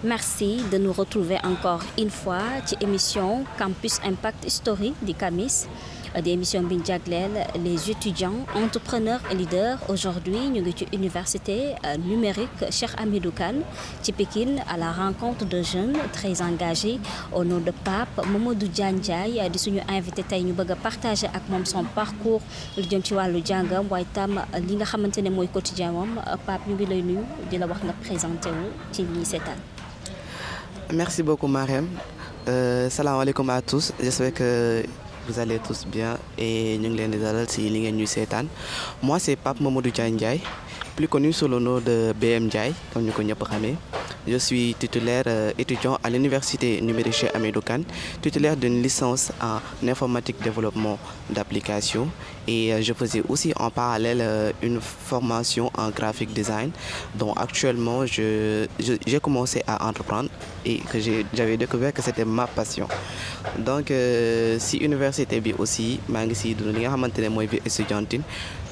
Merci de nous retrouver encore une fois ci émission Campus Impact Story di CAMIS di émission bi ñu jagleel les étudiants entrepreneurs et leaders aujourd'hui ñu ngi ci université numérique Cheikh Hamidou Kane ci Pikine à la rencontre de jeunes très engagés au nom de Pape Mamadou Diagne Ndiaye di suñu invité tey ñu bëgg a partager ak moom son parcours lu jëm ci wàllu jàngam waaye tam li nga xamante ne mooy quotidien moom Pape ñu ngi lay nuyu di la wax nga présenté wu ci ñi seetaan. Merci beaucoup Marème. Salam alaikum à tous. J'espère que vous allez tous bien et ñu ngi leen di dalal si li ngeen ñuy seetaan. Moi c'est Pape Mamadou Diagne Ndiaye, plus connu sous le nom de BM Ndiaye comme ñu ko ñëpp xamee. Je suis titulaire étudiant à l'université numérique Cheikh Hamidou Kane, titulaire d'une licence en informatique développement d'application et je faisais aussi en parallèle une formation en graphic design dont actuellement j'ai commencé à entreprendre et que j'avais découvert que c'était ma passion. Donc si université bi aussi maa ngi si dund li nga xamante ne mooy vie étudiantine,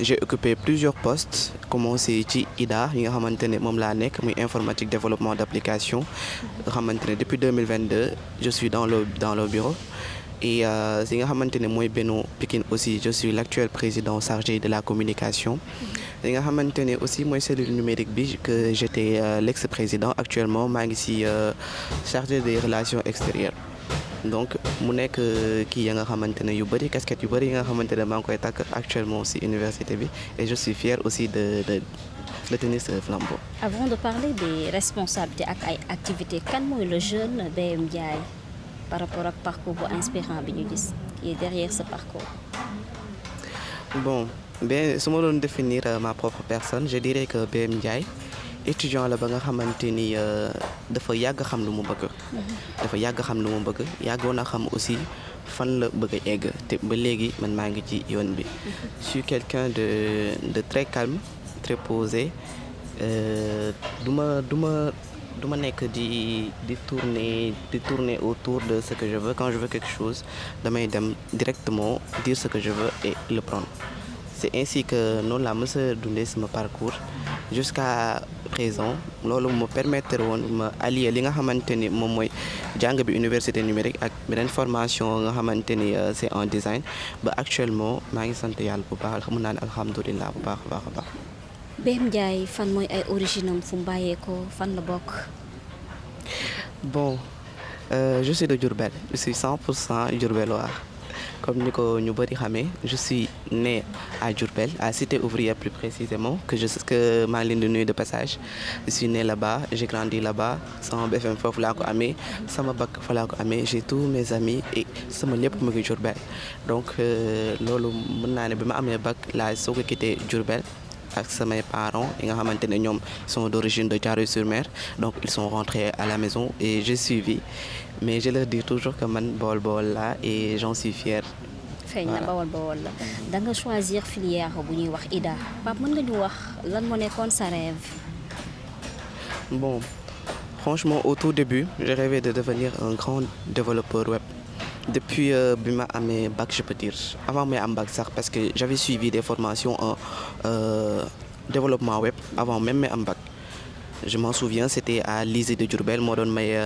j'ai occupé plusieurs postes, commencé ci IDA yi nga xamante ne moom laa nekk muy informatique développement d'application nga xamante ne depuis 2022 je suis dans le bureau et si nga xamante ne mooy Benno Pikine aussi je suis l'actuel président chargé de la communication li nga xamante ne aussi mooy cellule numérique bi que j'étais l'ex-président actuellement maa ngi si chargé des relations extérieures. Donc mu nekk kii ya nga xamante ne yu bëri casquette yu bëri yi nga xamante ne maa ngi koy takk actuellement aussi université bi et je suis fier aussi de tenir ce flambeau. Avant de parler des responsabilités ak ay activités kan mooy le jeune BM Ndiaye par rapport ak parcours bu inspirant bi ñu gis qui est derrière ce parcours. Bon bien su ma doon définir ma propre personne je dirais que BM Ndiaye étudiant la ba nga xamante ni dafa yàgg xam lu mu bëgg. dafa yàgg xam lu mu bëgg yàggoon a xam aussi fan la bëgg a egg te ba léegi man maa ngi ci yoon bi. Je suis quelqu'un de très calme très posé du ma nekk di tourner autour de ce que je veux. Quand je veux quelque chose damay dem directement dire ce que je veux et le prendre. C'est ainsi que noonu laa mës a dundee sama parcours jusqu'à présent loolu ma permettre woon ma allier li nga xamante ni moom mooy jàng bi université numérique ak beneen formation nga xamante ni c'est en design ba actuellement maa ngi sant yàlla bu baax mun naa ne alhamdulilah bu baax a baax a baax. BM Ndiaye fan mooy ay origine am fu mu bàyyeekoo fan la bokk. Bon je suis de Diourbel, je suis 100% diourbellois. Comme ni ko ñu bëri xamee je suis né à Diourbel à Cité Ouvrière plus précisément que maa ngi leen di nuyu de passage. Je suis né là-bas, j'ai grandi là-bas, sama BFM foofu laa ko amee, sama bac fa laa ko amee, j'ai tous mes amis et sama lépp mu ngi Diourbel. Donc loolu mën naa ne bi ma amee bac laa soog a quitté Diourbel ak samay parents yi nga xamante ne ñoom sont d'origine de Thiaroye-sur-Mer, donc ils sont rentrés à la maison et j'ai suivi. Mais je leur dis toujours que man Bawol la et j'en suis fier. feeñ na Bawol la da nga choisir filière bu ñuy wax IDA Pape mën nga ñu wax lan moo nekkoon sa rêve. Bon franchement au tout début je rêvais de devenir un grand développeur web. Depuis bi ma amee bac je peux dire avant may am bac sax parce que j'avais suivi des formations en développement web avant même may am bac. Je m'en souviens, c'était à l'ISE de Diourbel, moo doon may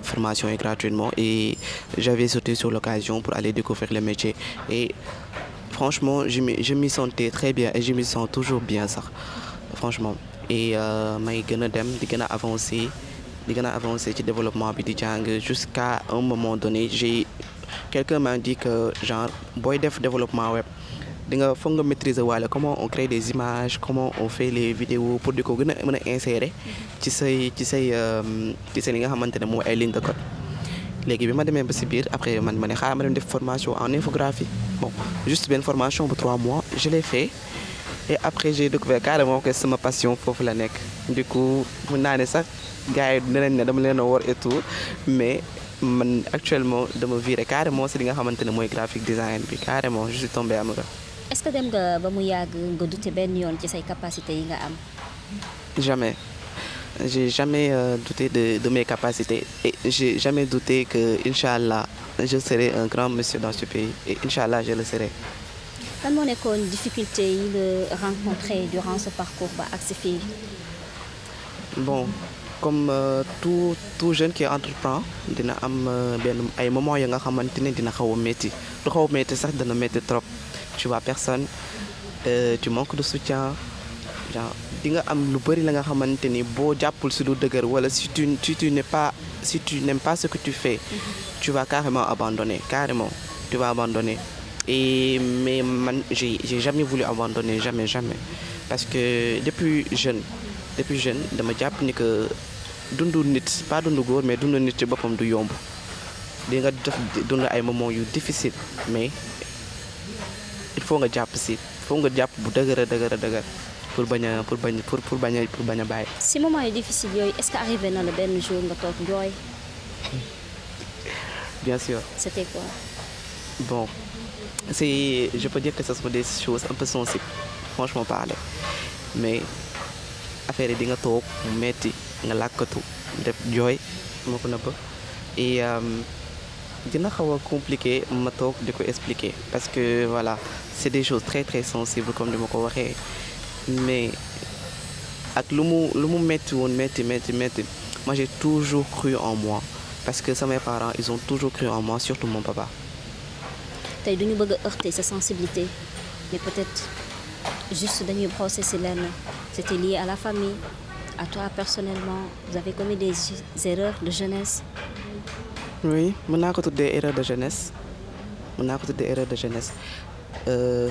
formation yi gratuitement et j'avais sauté sur l'occasion pour aller découvrir le métier et franchement je m'y sentais très bien et je m'y sens toujours bien sax franchement et may gën a dem di gën a avancer ci développement bi di jàng jusqu'à un moment donné quelqu'un m'a dit que genre booy def développement web di nga foog nga maîtriser wala comment on crée des images, comment on fait les vidéos pour di ko gën a mën a insérer ci say li nga xamante ne mooy ay lignes de code. Léegi bi ma demee ba si biir après ma ne xaaral ma dem def formation en infographie bon juste benn formation bu 3 mois je l'ai fait et après j'ai découvert carrément que sama passion foofu la nekk. Du coup mën naa ne sax gars yi dinañ ne dama leen a wor et tout mais man actuellement dama virer carrément si li nga xamante ne mooy graphic design bi carrément je suis tombé amoureux. Est-ce que dem nga ba mu yàgg nga douter benn yoon ci say capacités yi nga am. Jamais. J'ai jamais douté de mes capacités et j'ai jamais douté que Inch'Allah je serai un grand monsieur dans ce pays et Inch'Allah je le serai. lan moo nekkoon difficulté yi la rencontré durant ce parcours ba ak si fii. Bon, comme tout jeune qui entreprend dina am benn ay moments ya nga xamante ne dina xaw a métti du xaw a métti sax dana métti trop tu vois personne tu manques de soutien genre di nga am lu bëri la nga xamante ni boo jàppul si lu dëgër wala si tu n'aimes pas ce que tu fais tu vas carrément abandonner carrément tu vas abandonner mais man j'ai jamais voulu abandonner jamais parce que depuis jeune dama jàpp ni que dundu nit pas dundu góor mais dundu nit ci boppam du yomb di nga dund ay moments yu difficile mais il faut nga jàpp si bu dëgër pour bañ a bàyyi. si moment yu difficile yooyu est-ce que arrivé na la benn jour nga toog jooy. Bien sûr. C'était quoi? Bon, je peux dire que ce sont des choses un peu sensibles, franchement parler. Mais affaire yi di nga toog mu metti nga làkkatu def jooy moo ko nëbb et dina xaw a compliqué ma toog di ko expliquer parce que voilà c'est des choses très très sensibles comme ni ma ko waxee mais ak lu mu metti woon metti moi j'ai toujours cru en moi parce que mes parents ils ont toujours cru en moi surtout mon papa. tey duñu bëgg a heurter sa sensibilité mais peut-être juste dañuy processer lenn c'était lié à la famille à toi personnellement vous avez commis des erreurs de jeunesse. Oui mën naa ko tuddee erreur de jeunesse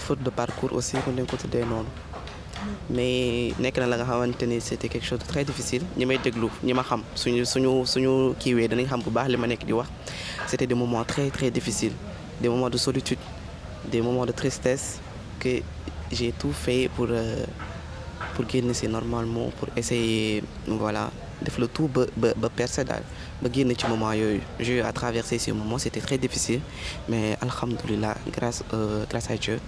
faute de parcours aussi mën nañu ko tuddee noonu mais nekk na la nga xamante ni c'était quelque chose de très difficile ñi may déglu ñi ma xam suñu kiiwee danañ xam bu baax li ma nekk di wax c'était des moments très très difficiles des moments de solitude des moments de tristesse que j'ai tout fait pour génn si normalement pour essayer voilà def le tout ba percer daal ba génn ci moment yooyu j'ai eu à traverser ces moments c'était très difficile mais alhamdoulilah grâce à Dieu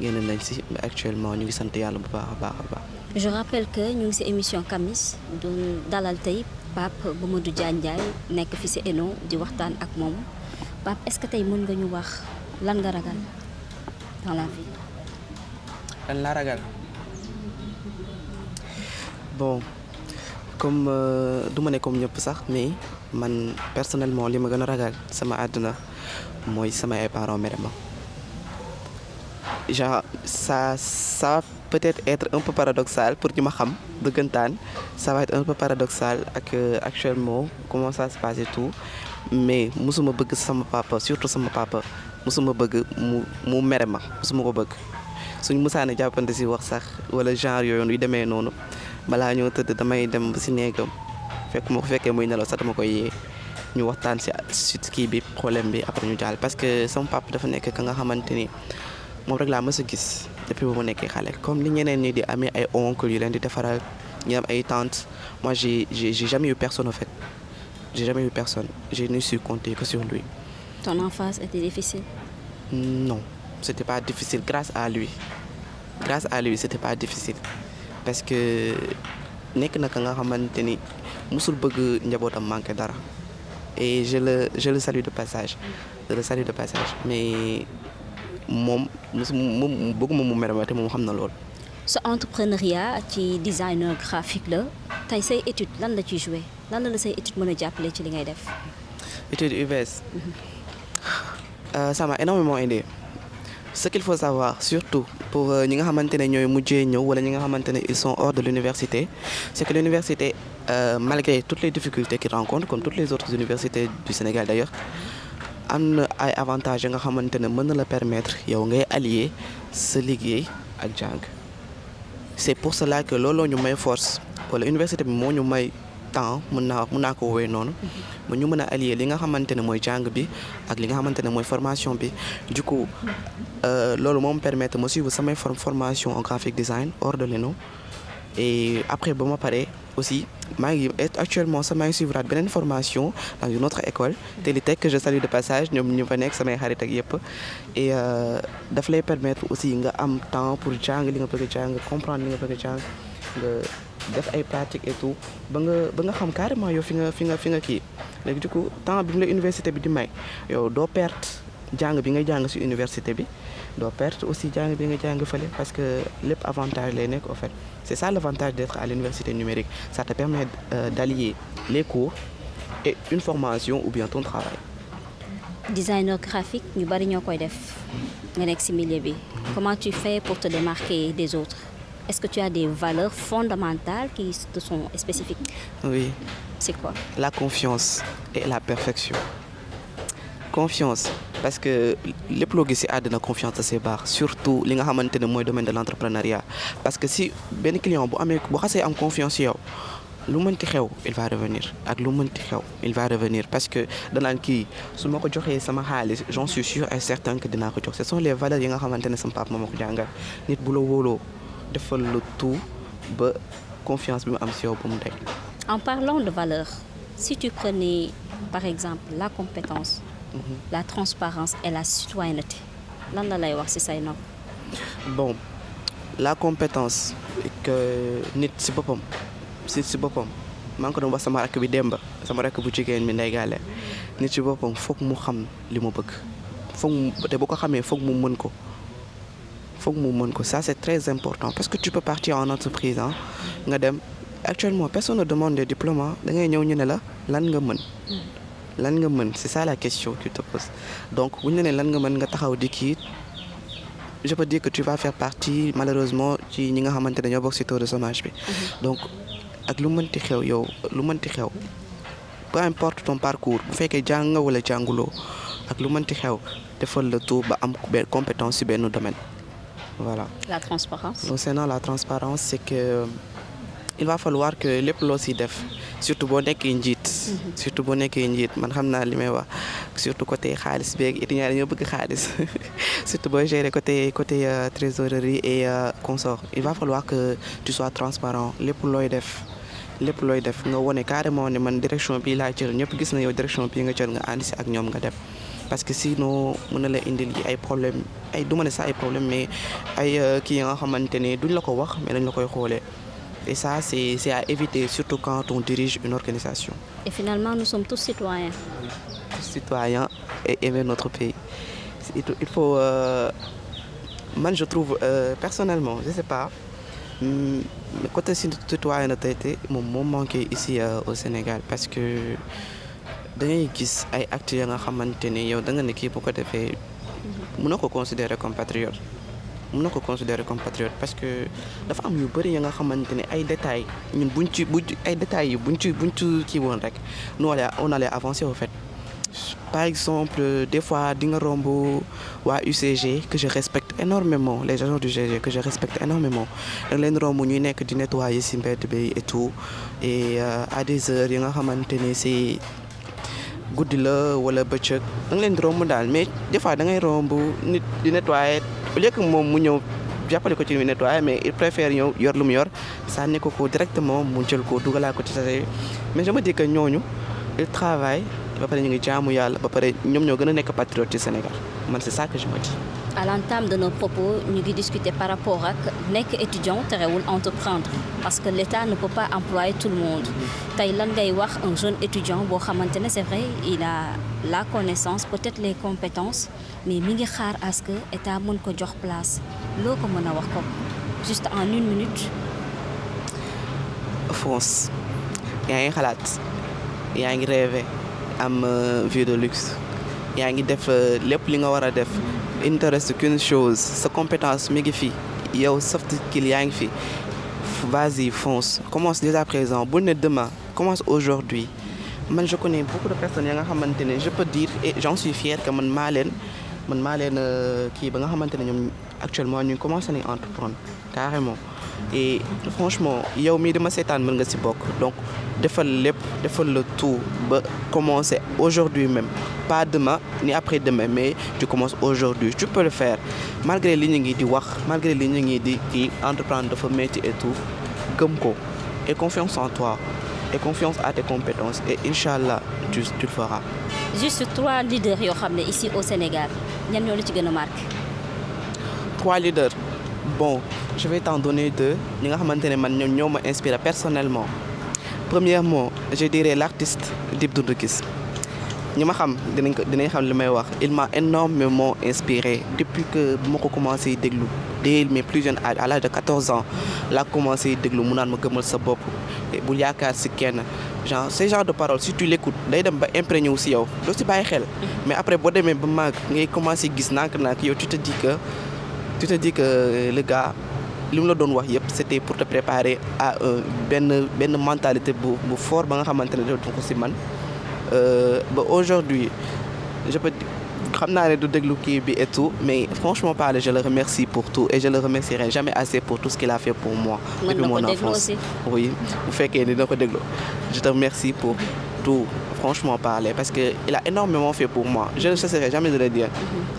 génn nañ si actuellement ñu ngi sant yàlla bu baax a baax. Je rappelle que ñu ngi si émission Kamis doon dalal tey Pape Mamadou Diagne Ndiaye nekk fi si ENO di waxtaan ak moom Pape est-ce que tey mën nga ñu wax lan nga ragal dans la vie. lan laa ragal bon comme du ma ne comme ñëpp sax mais man personnellement li ma gën a ragal sama àdduna mooy sama ay parents mere ma genre ça peut-être être un peu paradoxal pour ñi ma xam dëggantaan ça va être un peu paradoxal ak actuellement comment ça se passe et tout mais musuma bëgg sama papa surtout sama papa musuma bëgg mu mere ma musuma ko bëgg suñ musaane jàppante si wax sax wala genre yooyu yu demee noonu balaa ñoo tëdd damay dem si néegam fekkee muy nelaw sax dama koy yee ñu waxtaan si kii bi problème bi après ñu jàll parce que sama papa dafa nekk ka nga xamante ni moom rek laa mës a gis depuis ba mu nekkee xale comme li ñeneen ñi di amee ay oncle yu leen di defaral ñu am ay tantes moi j'ai jamais eu personne en fait j'ai jamais eu personne je ne suis compté que sur lui. Ton enfance était difficile? Non, c'était pas difficile grâce à lui c'était pas difficile parce que nekk na ka nga xamante ni musul bëgg njabootam manqué dara et je le salue de passage mais moom bëgguma mu mere ma te moom xam na lool. sa entrepreneuriat ci designer graphique la tey say étude lan la ciy joué lan la say étude mën a jàppale ci li ngay def. étude UVS ça m'a énormément aidé ce qu'il faut savoir surtout pour ñi nga xamante ne ñooy mujjee ñëw wala ñi nga xamante ne ils sont hors de l'université c'est que l'université malgré toutes les difficultés qu'ils rencontrent comme toutes les autres universités du Sénégal d'ailleurs am na ay avantages nga xamante ne mën na la permettre yow ngay allier sa liggéey ak jàng c'est pour cela que looloo ñu may force wala université bi moo ñu may temps mën naa ko woowee noonu ba ñu mën a allier li nga xamante ne mooy jàng bi ak li nga xamante ne mooy formation bi du coup loolu moo me permettre ma suivre samay formation en graphic design hors de l'ENO et après ba ma paree aussi maa ngi actuellement maa ngi suivre beneen formation dans une autre école Telitech que je salue de passage ñoom ñu fa nekk samay xarit ak yëpp et daf lay permettre aussi nga am temps pour jàng li nga bëgg a jàng comprendre li nga bëgg a jàng nga def ay pratiques et tout ba nga xam carrément yow fi nga kii léegi du coup temps bi mu la université bi di may yow doo perte jàng bi ngay jàng ci université bi doo perte aussi jàng bi nga jàng fële parce que lépp avantage lay nekk en fait. C'est ça l'avantage d'être à l'université numérique, ça te permet d'allier les cours et une formation ou bien ton travail. Designer graphique ñu bari ñoo koy def nga nekk ci milieu bi. Comment tu fais pour te démarquer des autres? Est-ce que tu as des valeurs fondamentales qui te sont spécifiques? Oui. C'est quoi? La confiance et la perfection. Confiance parce que lépp loo gis ci àddina confiance da see baax surtout li nga xamante ne mooy domaine de l'entrepreneuriat parce que si benn client bu xasee am confiance ci yow lu mënti xew il va revenir ak lu mënti xew il va revenir parce que danaan kii su ma ko joxee sama xaalis j'en suis sûr et certain que dinaa ko jox ce sont les valeurs yi nga xamante ne sama papa moo ma ko jàngal nit bu la wóoloo defal le tout ba confiance bi mu am ci yow bu mu daj. En parlant de valeurs, si tu prenais par exemple la compétence, la transparence et la citoyenneté, lan la lay wax ci say nopp? Bon, la compétence que nit ci boppam maa ngi ko doon wax sama rakk bi Demba sama rakk bu jigéen mi Ndeye Gale nit ci boppam foog mu xam li mu bëgg foog mu te bu ko xamee foog mu mën ko ça c'est très important parce que tu peux partir en entreprise nga dem actuellement personne ne demande des diplômes da ngay ñëw ñu ne la lan nga mën c'est ça la question que tu te poses donc bu ñu ne lan nga mën nga taxaw di kii je peux dire que tu vas faire partie malheureusement ci ñi nga xamante ne ñoo bokk ci taux de chômage bi donc ak lu mënti xew peu importe ton parcours bu fekkee jàng nga wala jànguloo ak lu mënti xew defal le tout ba am compétence ci benn domaine voilà. La transparence. Concernant la transparence c'est que il va falloir que lépp loo ci def surtout boo nekkee njiit man xam naa li may wax surtout côté xaalis beeg étudiants dañoo bëgg xaalis surtout booy gérer côté trésorerie et consort il va falloir que tu sois transparent lépp looy def nga wone carrément ne man direction bii laa jël ñëpp gis na yow direction bii nga jël nga ànd ci ak ñoom nga dem parce que sinon mën na la indil yi ay problème ay du ma ne sax ay problème mais ay kii nga xamante ne duñ la ko wax mais dañ la koy xoolee. Et ça, c'est à éviter, surtout quand on dirige une organisation. Et finalement, nous sommes tous citoyens. Tous citoyens et aimer notre pays. Il faut... moi, je trouve, personnellement, je ne sais pas, le côté citoyenneté moom manqué ici au Sénégal parce que da ngay gis ay actes ya nga xamante ne yow da nga ne kii bu ko defee mën na ko considérer comme patriote. Parce que dafa am yu bëri ya nga xamante ne ay détails ñun buñ ci kii woon rek nous on allait avancer au fait. Par exemple des fois di nga romb waa UCG que je respecte énormément les agents du UCG que je respecte énormément da nga leen romb ñuy nekk di nettoyer ci mbedd bi et tout et à des heures yi nga xamante ne c'est guddi la wala bëccëg da nga leen di romb daal mais des fois da ngay romb nit di nettoyer au lieu que moom mu ñëw jàppale ko ci lu nettoyer mais il préfère ñëw yor lu mu yor sànni ko directement mu jël ko dugalaa ko ci sachet mais je me dis que ñooñu ils travaillent ba pare ñu ngi jaamu yàlla ba pare ñoom ñoo gën a nekk patriote ci Sénégal man c'est ça que je me dis. À l'entame de nos propos ñu ngi discuter par rapport ak nekk étudiant terewul entreprendre parce que l'État ne peut pas employer tout le monde tey lan ngay wax un jeune étudiant boo xamante ne c'est vrai il a la connaissance peut-être les compétences mais mi ngi xaar à ce que État mën ko jox place loo ko mën a wax ko juste en 1 minute. France yaa ngi xalaat yaa ngi rêver am vie de luxe yaa ngi def lépp li nga war a def. Il ne te reste qu'une chose, sa compétence mi ngi fi yow soft skill yaa ngi fi vas-y fonce commence dès à présent bul ne demain commence aujourd'hui man je connais beaucoup de personnes ya nga xamante ne je peux dire et j'en suis fier que man maa leen kii ba nga xamante ne ñoom actuellement ñu commencé nañ entreprendre carrément et franchement yow mii dama seetaan mën nga ci bokk donc defal le tout ba commencer aujourd'hui même pas demain ni après-demain mais tu commences aujourd'hui tu peux le faire malgré li ñu ngi di wax malgré li ñu ngi di kii entreprendre dafa métier et tout gëm ko et confiance en toi et confiance à tes compétences et Inch'Allah tu le feras. Juste 3 leaders yoo xam ne ici au Sénégal ñan ñoo la ci gën a marqué. 3 leaders bon je vais t'en donner 2 ñi nga xamante ne man ñoo ma inspiré personnellement. Premièrement je dirais l'artiste Dip Doundou Guiss ñi ma xam dinañ xam li may wax. Il m'a énormément inspiré depuis que bu ma ko commencé déglu dès mes plus jeunes âges à l'âge de 14 ans laa commencé déglu mu naan ma gëmal sa bopp bul yaakaar si kenn genre ces genres de paroles si tu l'écoutes day dem ba imprégné wu si yow doo si bàyyi xel. mais après boo demee ba màgg ngay commencé gis nànk-nànk yow tu te dis que le gars li mu la doon wax yëpp c'était pour te préparer à benn mentalité bu fort ba nga xamante ne dootu ko si man. Ba aujourd'hui je peux xam naa ne du déglu kii bi et tout mais franchement parler je le remercie pour tout et je le remercierai jamais assez pour tout ce qu'il a fait pour moi depuis mon enfance. Oui bu fekkee ni dina ko déglu je te remercie pour tout franchement parler parce que il a énormément fait pour moi je ne cesserai jamais de le dire.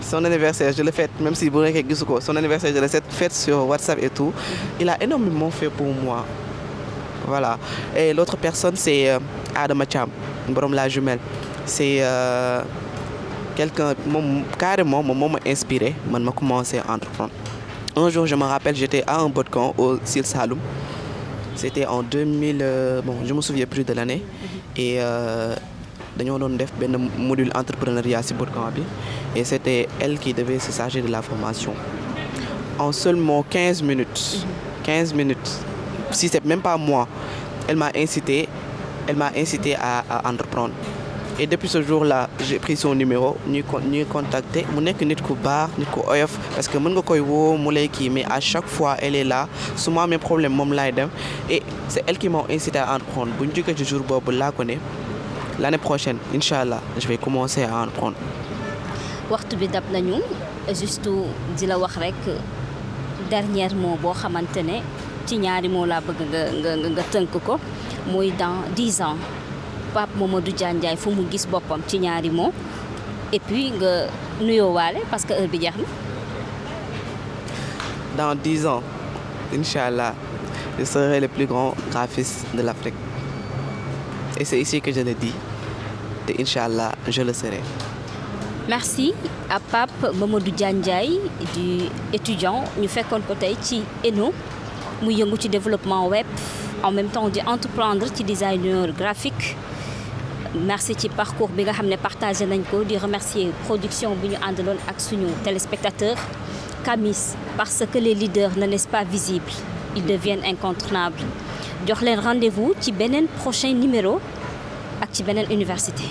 Son anniversaire je le fête même si bu nekkee gisu ko son anniversaire je le fête sur WhatsApp et tout. Il a énormément fait pour moi voilà. Et l'autre personne c'est Adama Thiam borom la jumelle c'est quelqu'un moom carrément moom moo ma inspiré man ma commencé à entreprendre. Un jour je me rappelle j'étais à un bootcamp au Sil Saloum c'était en 2000 bon je me souviens plus de l'année et dañoo doon def benn module entrepreneuriat ci bootcamp bi et c'était elle qui devait se charger de la formation. En seulement 15 minutes si c'est même pas moi elle m'a incité à entreprendre. Et depuis ce jour-là j'ai pris son numéro ñuy contacter mu nekk nit ku baax nit ku oyof parce que mën nga koy woo mu lay kii mais à chaque fois elle est là su ma amee problème moom laay dem et c'est elle qui m'a incité à entreprendre bu ñu jógee ci jour boobu laa ko ne l'année prochaine inchallah je vais commencer à entreprendre. waxtu bi dab nañu juste di la wax rek dernier mot boo xamante ne ci ñaari moo laa bëgg nga tënk ko muy dans 10 ans Pape Mamadou Dia Ndiaye fu mu gis boppam ci ñaari mots et puis nga nuyoo waale parce que heure bi jeex na. Dans 10 ans inchallah je serai le plus grand graphiste de l'Afrique et c'est ici que je le dis et inchallah je le serai. Merci à Pape Mamadou Dia Ndiaye du étudiant ñu fekkoon ko tey ci ENO muy yëngu ci développement web en même temps di entreprendre ci designer graphique. Merci ci parcours bi nga xam ne partagé nañ ko di remercier production bi ñu àndaloon ak suñu téléspectateurs Camis parce que les leaders ne naissent pas visibles ils deviennent incontournables jox leen rendez-vous ci beneen prochain numéro ak ci beneen université.